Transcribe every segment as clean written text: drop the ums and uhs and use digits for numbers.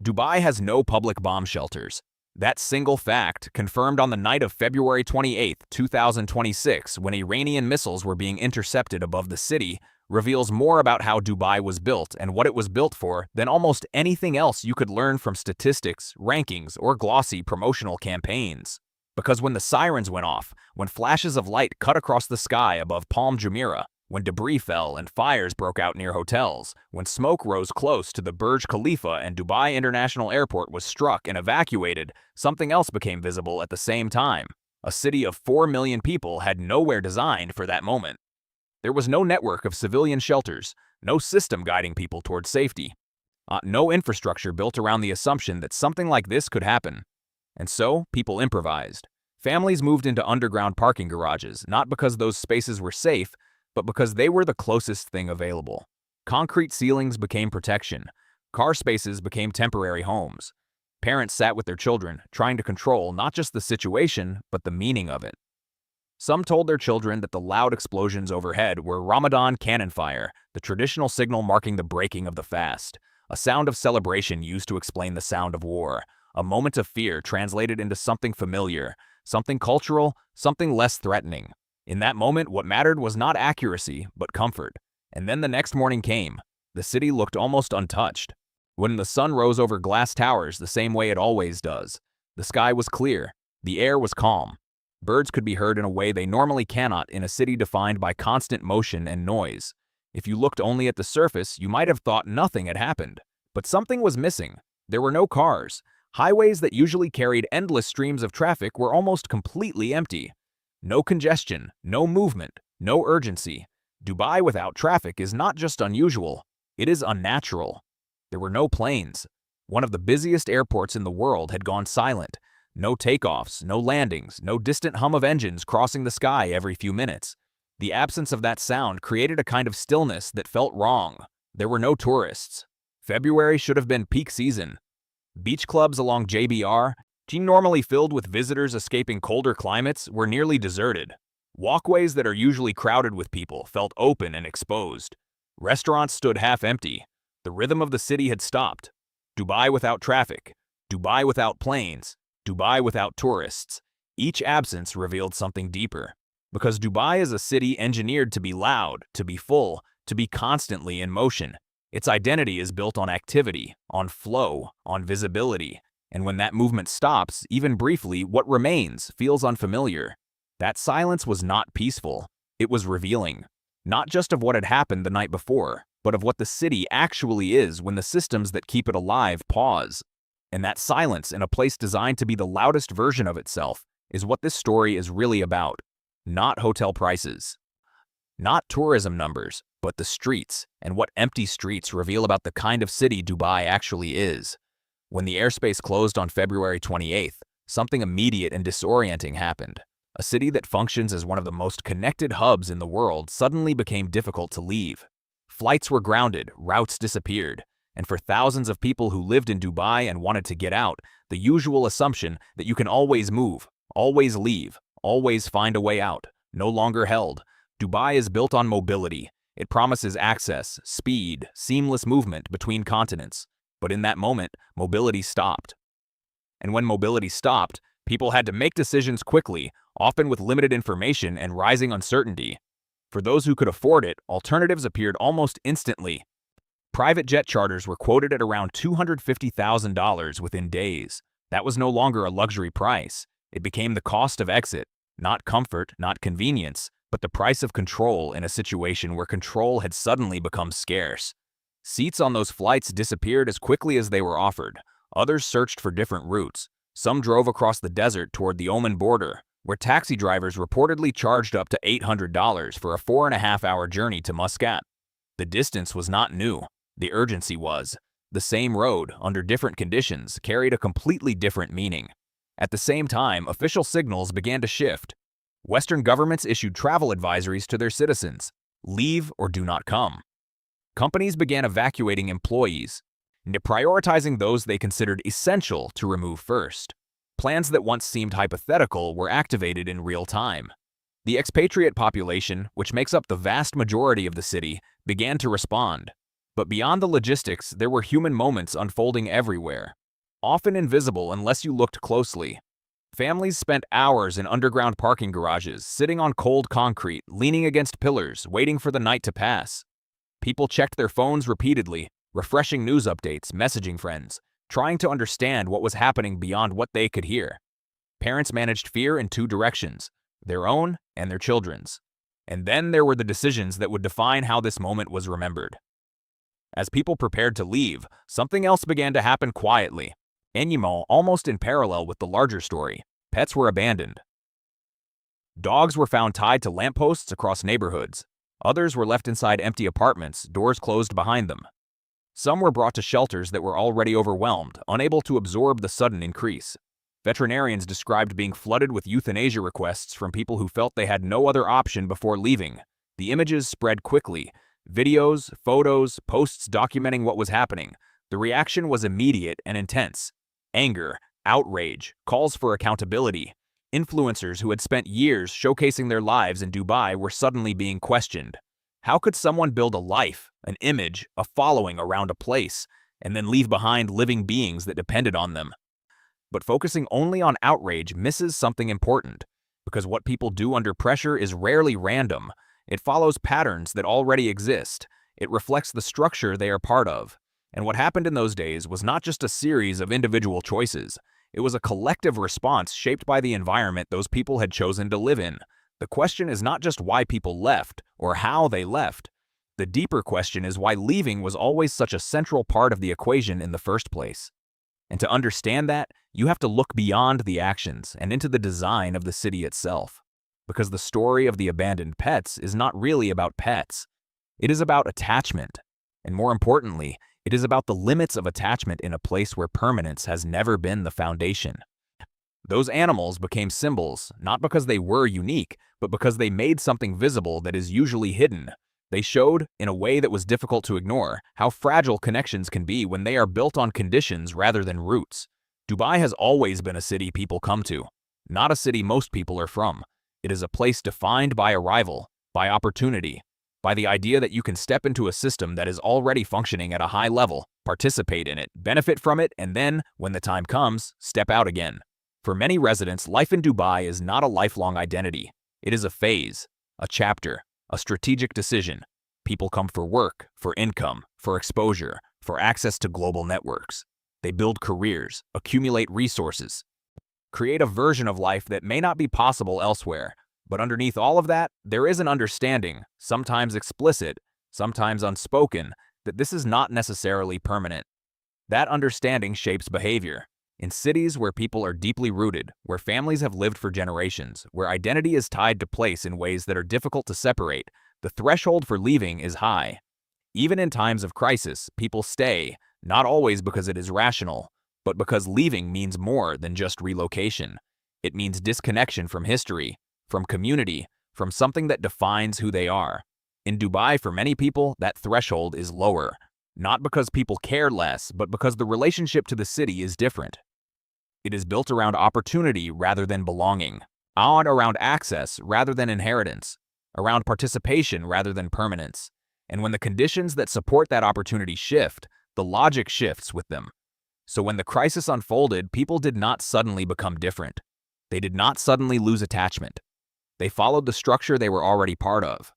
Dubai has no public bomb shelters. That single fact, confirmed on the night of February 28, 2026, when Iranian missiles were being intercepted above the city, reveals more about how Dubai was built and what it was built for than almost anything else you could learn from statistics, rankings, or glossy promotional campaigns. Because when the sirens went off, when flashes of light cut across the sky above Palm Jumeirah, when debris fell and fires broke out near hotels, when smoke rose close to the Burj Khalifa and Dubai International Airport was struck and evacuated, something else became visible at the same time. A city of 4 million people had nowhere designed for that moment. There was no network of civilian shelters, no system guiding people towards safety, no infrastructure built around the assumption that something like this could happen. And so, people improvised. Families moved into underground parking garages, not because those spaces were safe, but because they were the closest thing available. Concrete ceilings became protection. Car spaces became temporary homes. Parents sat with their children, trying to control not just the situation, but the meaning of it. Some told their children that the loud explosions overhead were Ramadan cannon fire, the traditional signal marking the breaking of the fast, a sound of celebration used to explain the sound of war, a moment of fear translated into something familiar, something cultural, something less threatening. In that moment, what mattered was not accuracy, but comfort. And then the next morning came. The city looked almost untouched. When the sun rose over glass towers the same way it always does, the sky was clear, the air was calm. Birds could be heard in a way they normally cannot in a city defined by constant motion and noise. If you looked only at the surface, you might have thought nothing had happened. But something was missing. There were no cars. Highways that usually carried endless streams of traffic were almost completely empty. No congestion, no movement, no urgency. Dubai without traffic is not just unusual, it is unnatural. There were no planes. One of the busiest airports in the world had gone silent. No takeoffs, no landings, no distant hum of engines crossing the sky every few minutes. The absence of that sound created a kind of stillness that felt wrong. There were no tourists. February should have been peak season. Beach clubs along JBR, normally filled with visitors escaping colder climates, were nearly deserted. Walkways that are usually crowded with people felt open and exposed. Restaurants stood half empty. The rhythm of the city had stopped. Dubai without traffic. Dubai without planes. Dubai without tourists. Each absence revealed something deeper. Because Dubai is a city engineered to be loud, to be full, to be constantly in motion. Its identity is built on activity, on flow, on visibility. And when that movement stops, even briefly, what remains feels unfamiliar. That silence was not peaceful. It was revealing. Not just of what had happened the night before, but of what the city actually is when the systems that keep it alive pause. And that silence in a place designed to be the loudest version of itself is what this story is really about. Not hotel prices. Not tourism numbers, but the streets, and what empty streets reveal about the kind of city Dubai actually is. When the airspace closed on February 28th, something immediate and disorienting happened. A city that functions as one of the most connected hubs in the world suddenly became difficult to leave. Flights were grounded, routes disappeared. And for thousands of people who lived in Dubai and wanted to get out, the usual assumption that you can always move, always leave, always find a way out, no longer held. Dubai is built on mobility. It promises access, speed, seamless movement between continents. But in that moment, mobility stopped. And when mobility stopped, people had to make decisions quickly, often with limited information and rising uncertainty. For those who could afford it, alternatives appeared almost instantly. Private jet charters were quoted at around $250,000 within days. That was no longer a luxury price. It became the cost of exit, not comfort, not convenience, but the price of control in a situation where control had suddenly become scarce. Seats on those flights disappeared as quickly as they were offered. Others searched for different routes. Some drove across the desert toward the Oman border, where taxi drivers reportedly charged up to $800 for a 4.5-hour journey to Muscat. The distance was not new. The urgency was. The same road, under different conditions, carried a completely different meaning. At the same time, official signals began to shift. Western governments issued travel advisories to their citizens. Leave or do not come. Companies began evacuating employees, prioritizing those they considered essential to remove first. Plans that once seemed hypothetical were activated in real time. The expatriate population, which makes up the vast majority of the city, began to respond. But beyond the logistics, there were human moments unfolding everywhere, often invisible unless you looked closely. Families spent hours in underground parking garages, sitting on cold concrete, leaning against pillars, waiting for the night to pass. People checked their phones repeatedly, refreshing news updates, messaging friends, trying to understand what was happening beyond what they could hear. Parents managed fear in two directions, their own and their children's. And then there were the decisions that would define how this moment was remembered. As people prepared to leave, something else began to happen quietly. Almost in parallel with the larger story, pets were abandoned. Dogs were found tied to lampposts across neighborhoods. Others were left inside empty apartments, doors closed behind them. Some were brought to shelters that were already overwhelmed, unable to absorb the sudden increase. Veterinarians described being flooded with euthanasia requests from people who felt they had no other option before leaving. The images spread quickly. Videos, photos, posts documenting what was happening. The reaction was immediate and intense. Anger, outrage, calls for accountability. Influencers who had spent years showcasing their lives in Dubai were suddenly being questioned. How could someone build a life, an image, a following around a place, and then leave behind living beings that depended on them? But focusing only on outrage misses something important, because what people do under pressure is rarely random. It follows patterns that already exist. It reflects the structure they are part of. And what happened in those days was not just a series of individual choices. It was a collective response shaped by the environment those people had chosen to live in. The question is not just why people left or how they left. The deeper question is why leaving was always such a central part of the equation in the first place. And to understand that, you have to look beyond the actions and into the design of the city itself. Because the story of the abandoned pets is not really about pets. It is about attachment. And more importantly, it is about the limits of attachment in a place where permanence has never been the foundation. Those animals became symbols, not because they were unique, but because they made something visible that is usually hidden. They showed, in a way that was difficult to ignore, how fragile connections can be when they are built on conditions rather than roots. Dubai has always been a city people come to, not a city most people are from. It is a place defined by arrival, by opportunity, by the idea that you can step into a system that is already functioning at a high level, participate in it, benefit from it, and then, when the time comes, step out again. For many residents, life in Dubai is not a lifelong identity. It is a phase, a chapter, a strategic decision. People come for work, for income, for exposure, for access to global networks. They build careers, accumulate resources, create a version of life that may not be possible elsewhere. But underneath all of that, there is an understanding, sometimes explicit, sometimes unspoken, that this is not necessarily permanent. That understanding shapes behavior. In cities where people are deeply rooted, where families have lived for generations, where identity is tied to place in ways that are difficult to separate, the threshold for leaving is high. Even in times of crisis, people stay, not always because it is rational, but because leaving means more than just relocation. It means disconnection from history, from community, from something that defines who they are. In Dubai, for many people, that threshold is lower, not because people care less, but because the relationship to the city is different. It is built around opportunity rather than belonging, around access rather than inheritance, around participation rather than permanence. And when the conditions that support that opportunity shift, the logic shifts with them. So when the crisis unfolded, people did not suddenly become different. They did not suddenly lose attachment. They followed the structure they were already part of.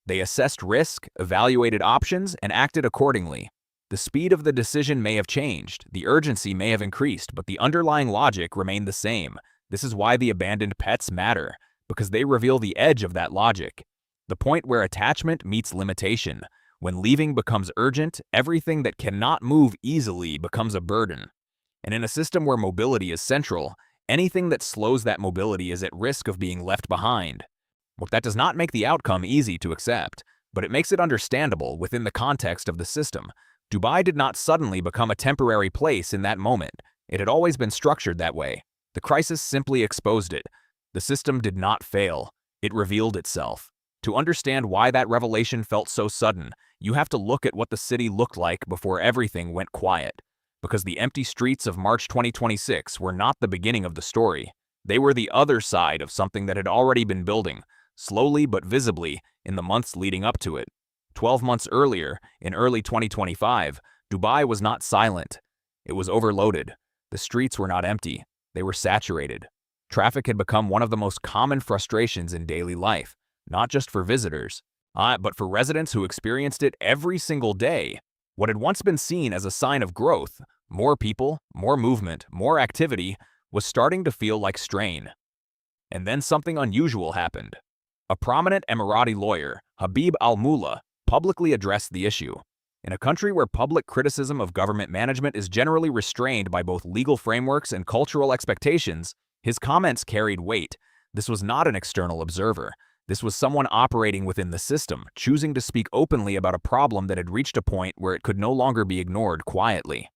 They assessed risk, evaluated options, and acted accordingly. The speed of the decision may have changed, the urgency may have increased, but the underlying logic remained the same. This is why the abandoned pets matter, because they reveal the edge of that logic. The point where attachment meets limitation. When leaving becomes urgent, everything that cannot move easily becomes a burden. And in a system where mobility is central, anything that slows that mobility is at risk of being left behind. Well, that does not make the outcome easy to accept, but it makes it understandable within the context of the system. Dubai did not suddenly become a temporary place in that moment. It had always been structured that way. The crisis simply exposed it. The system did not fail. It revealed itself. To understand why that revelation felt so sudden, you have to look at what the city looked like before everything went quiet. Because the empty streets of March 2026 were not the beginning of the story. They were the other side of something that had already been building, slowly but visibly, in the months leading up to it. 12 months earlier, in early 2025, Dubai was not silent. It was overloaded. The streets were not empty. They were saturated. Traffic had become one of the most common frustrations in daily life, not just for visitors, but for residents who experienced it every single day. What had once been seen as a sign of growth, more people, more movement, more activity, was starting to feel like strain. And then something unusual happened. A prominent Emirati lawyer, Habib al-Mullah, publicly addressed the issue. In a country where public criticism of government management is generally restrained by both legal frameworks and cultural expectations, his comments carried weight. This was not an external observer. This was someone operating within the system, choosing to speak openly about a problem that had reached a point where it could no longer be ignored quietly.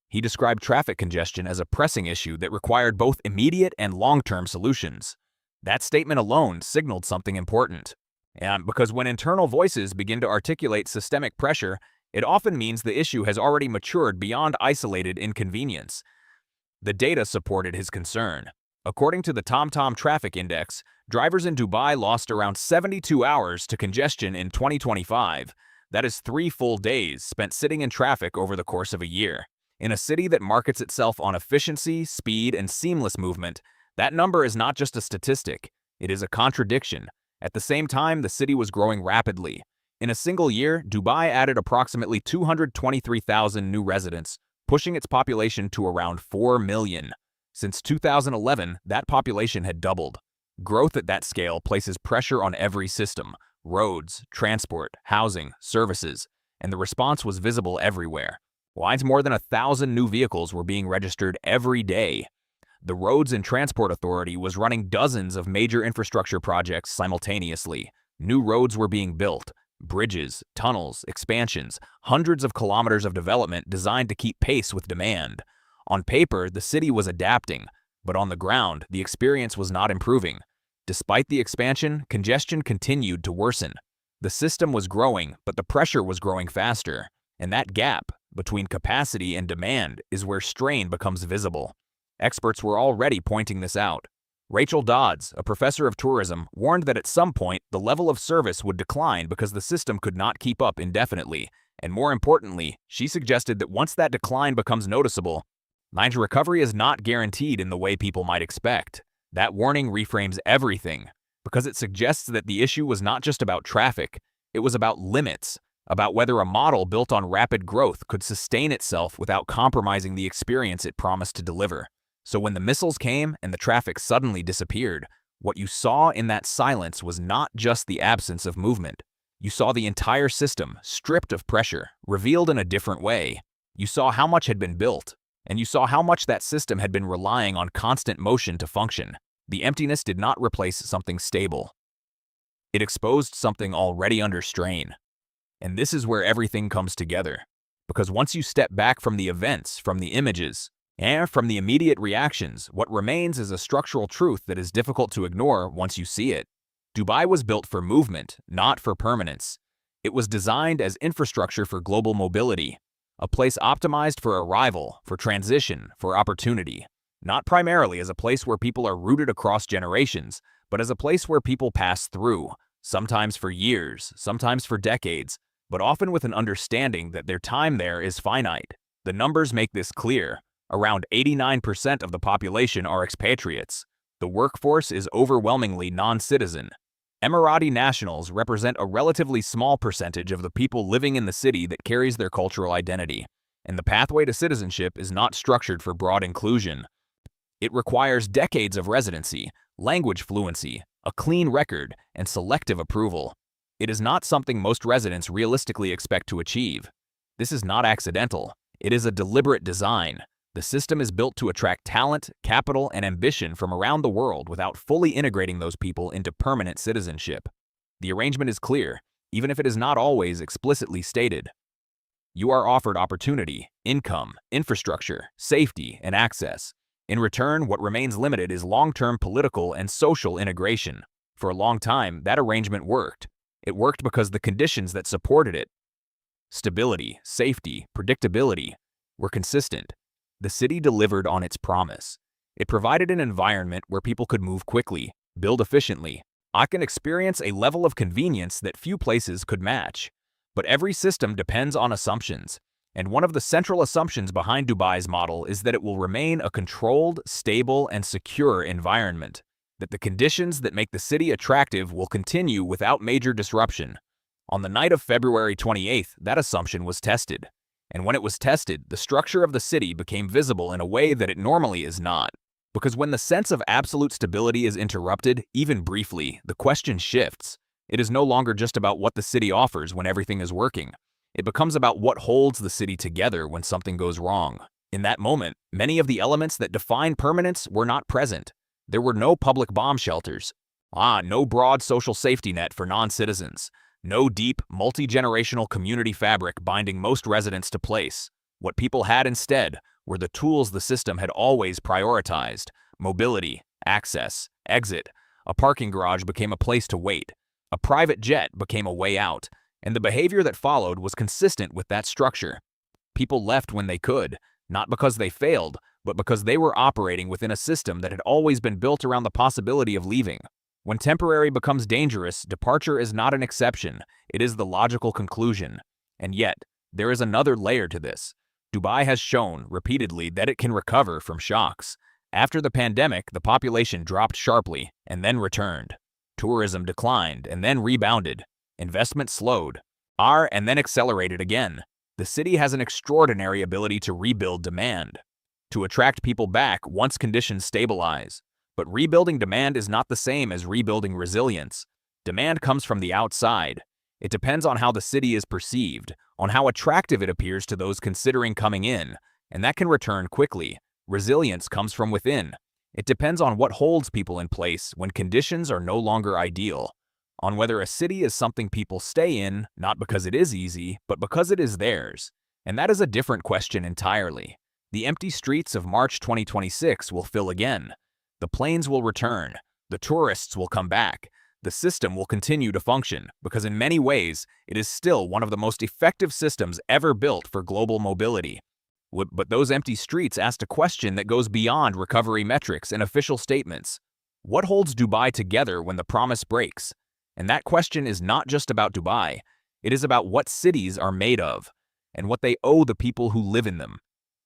He described traffic congestion as a pressing issue that required both immediate and long-term solutions. That statement alone signaled something important. And because when internal voices begin to articulate systemic pressure, it often means the issue has already matured beyond isolated inconvenience. The data supported his concern. According to the TomTom Traffic Index, drivers in Dubai lost around 72 hours to congestion in 2025. That is 3 full days spent sitting in traffic over the course of a year. In a city that markets itself on efficiency, speed, and seamless movement, that number is not just a statistic, it is a contradiction. At the same time, the city was growing rapidly. In a single year, Dubai added approximately 223,000 new residents, pushing its population to around 4 million. Since 2011, that population had doubled. Growth at that scale places pressure on every system: roads, transport, housing, services, and the response was visible everywhere. More than 1,000 new vehicles were being registered every day. The Roads and Transport Authority was running dozens of major infrastructure projects simultaneously. New roads were being built, bridges, tunnels, expansions, hundreds of kilometers of development designed to keep pace with demand. On paper, the city was adapting, but on the ground, the experience was not improving. Despite the expansion, congestion continued to worsen. The system was growing, but the pressure was growing faster. And that gap between capacity and demand is where strain becomes visible. Experts were already pointing this out. Rachel Dodds, a professor of tourism, warned that at some point the level of service would decline because the system could not keep up indefinitely. And more importantly, she suggested that once that decline becomes noticeable, recovery is not guaranteed in the way people might expect. That warning reframes everything, because it suggests that the issue was not just about traffic, it was about limits, about whether a model built on rapid growth could sustain itself without compromising the experience it promised to deliver. So when the missiles came and the traffic suddenly disappeared, what you saw in that silence was not just the absence of movement. You saw the entire system, stripped of pressure, revealed in a different way. You saw how much had been built, and you saw how much that system had been relying on constant motion to function. The emptiness did not replace something stable. It exposed something already under strain. And this is where everything comes together. Because once you step back from the events, from the images, and from the immediate reactions, what remains is a structural truth that is difficult to ignore once you see it. Dubai was built for movement, not for permanence. It was designed as infrastructure for global mobility, a place optimized for arrival, for transition, for opportunity. Not primarily as a place where people are rooted across generations, but as a place where people pass through, sometimes for years, sometimes for decades, but often with an understanding that their time there is finite. The numbers make this clear. Around 89% of the population are expatriates. The workforce is overwhelmingly non-citizen. Emirati nationals represent a relatively small percentage of the people living in the city that carries their cultural identity, and the pathway to citizenship is not structured for broad inclusion. It requires decades of residency, language fluency, a clean record, and selective approval. It is not something most residents realistically expect to achieve. This is not accidental. It is a deliberate design. The system is built to attract talent, capital, and ambition from around the world without fully integrating those people into permanent citizenship. The arrangement is clear, even if it is not always explicitly stated. You are offered opportunity, income, infrastructure, safety, and access. In return, what remains limited is long-term political and social integration. For a long time, that arrangement worked. It worked because the conditions that supported it, stability, safety, predictability, were consistent. The city delivered on its promise. It provided an environment where people could move quickly, build efficiently, and experience a level of convenience that few places could match. But every system depends on assumptions. And one of the central assumptions behind Dubai's model is that it will remain a controlled, stable, and secure environment, that the conditions that make the city attractive will continue without major disruption. On the night of February 28th, that assumption was tested. And when it was tested, the structure of the city became visible in a way that it normally is not. Because when the sense of absolute stability is interrupted, even briefly, the question shifts. It is no longer just about what the city offers when everything is working. It becomes about what holds the city together when something goes wrong. In that moment, many of the elements that define permanence were not present. There were no public bomb shelters. No broad social safety net for non-citizens. No deep, multi-generational community fabric binding most residents to place. What people had instead were the tools the system had always prioritized: mobility, access, exit. A parking garage became a place to wait. A private jet became a way out. And the behavior that followed was consistent with that structure. People left when they could, not because they failed, but because they were operating within a system that had always been built around the possibility of leaving. When temporary becomes dangerous, departure is not an exception, it is the logical conclusion. And yet, there is another layer to this. Dubai has shown, repeatedly, that it can recover from shocks. After the pandemic, the population dropped sharply, and then returned. Tourism declined, and then rebounded. Investment slowed, and then accelerated again. The city has an extraordinary ability to rebuild demand, to attract people back once conditions stabilize. But rebuilding demand is not the same as rebuilding resilience. Demand comes from the outside. It depends on how the city is perceived, on how attractive it appears to those considering coming in, and that can return quickly. Resilience comes from within. It depends on what holds people in place when conditions are no longer ideal. On whether a city is something people stay in, not because it is easy, but because it is theirs. And that is a different question entirely. The empty streets of March 2026 will fill again. The planes will return. The tourists will come back. The system will continue to function, because in many ways, it is still one of the most effective systems ever built for global mobility. But those empty streets asked a question that goes beyond recovery metrics and official statements. What holds Dubai together when the promise breaks? And that question is not just about Dubai. It is about what cities are made of, and what they owe the people who live in them.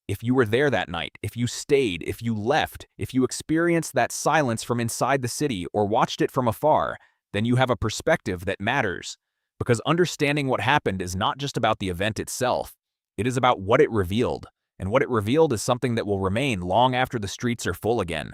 If you were there that night, if you stayed, if you left, if you experienced that silence from inside the city or watched it from afar, then you have a perspective that matters. Because understanding what happened is not just about the event itself. It is about what it revealed. And what it revealed is something that will remain long after the streets are full again.